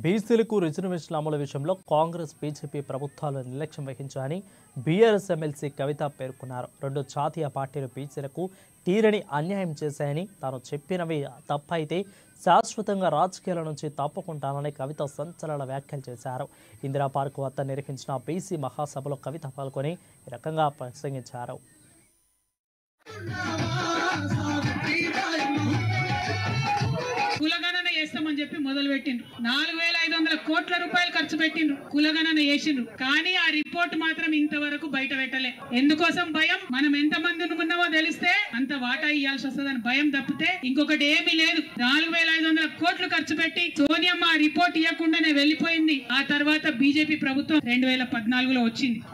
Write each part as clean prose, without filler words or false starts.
బీసీలకు రిజర్వేషన్ల అమలు విషయంలో కాంగ్రెస్ బీజేపీ ప్రభుత్వాలు నిర్లక్ష్యం వహించాయని బీఆర్ఎస్ ఎమ్మెల్సీ కవిత పేర్కొన్నారు. రెండు జాతీయ పార్టీలు బీసీలకు తీరని అన్యాయం చేశాయని, తాను చెప్పినవి తప్పైతే శాశ్వతంగా రాజకీయాల నుంచి తప్పుకుంటానని కవిత సంచలన వ్యాఖ్యలు చేశారు. ఇందిరా పార్క్ వద్ద నిర్వహించిన బీసీ మహాసభలో కవిత పాల్గొని ఈ రకంగా ప్రసంగించారు. కులగణన చేస్తామని చెప్పి మొదలు పెట్టిండ్రు. 4500 కోట్ల రూపాయలు ఖర్చు పెట్టిండ్రు, కులగణన చేసిండ్రు. కానీ ఆ రిపోర్ట్ మాత్రం ఇంతవరకు బయట పెట్టలే. ఎందుకోసం భయం? మనం ఎంత మంది ఉన్నామో తెలిస్తే అంత వాటా ఇవ్వాల్సి వస్తుందని భయం తప్పితే ఇంకొకటి ఏమీ లేదు. 4500 కోట్లు ఖర్చు పెట్టి సోనియమ్మ ఆ రిపోర్ట్ ఇవ్వకుండానే వెళ్లిపోయింది. ఆ తర్వాత బీజేపీ ప్రభుత్వం 2014లో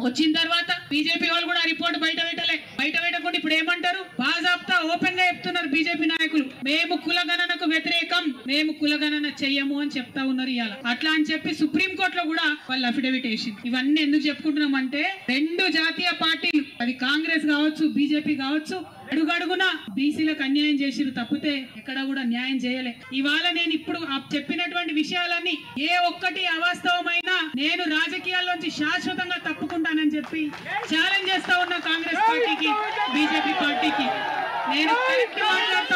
వచ్చిన తర్వాత బీజేపీ వాళ్ళు కూడా ఆ రిపోర్ట్ బయట పెట్టలే. బయట పెట్టకుండా ఇప్పుడు ఏమంటారు? బాజాబ్తా ఓపెన్ గా చెప్తున్నారు బీజేపీ నాయకులు, మేము కులగణనకు వ్యతిరేకం, మేము కులగణన చెయ్యము అని చెప్తా ఉన్నారు. ఇవాళ అట్లా అని చెప్పి సుప్రీం కోర్టులో కూడా వాళ్ళు అఫిడవిట్ వేసింది. ఇవన్నీ ఎందుకు చెప్పుకుంటున్నాం అంటే, రెండు జాతీయ పార్టీలు, అది కాంగ్రెస్ కావచ్చు, బీజేపీ కావచ్చు, అడుగడుగునా బీసీలకు అన్యాయం చేసిరు తప్పితే ఎక్కడ కూడా న్యాయం చేయలే. ఇవాళ నేను ఇప్పుడు చెప్పినటువంటి విషయాలన్నీ ఏ ఒక్కటి అవాస్తవమైనా నేను రాజకీయాల్లోంచి శాశ్వతంగా తప్పుకుంటానని చెప్పి ఛాలెంజ్ చేస్తా ఉన్న కాంగ్రెస్ పార్టీకి, బీజేపీ పార్టీకి. నేను మాట్లాడుతా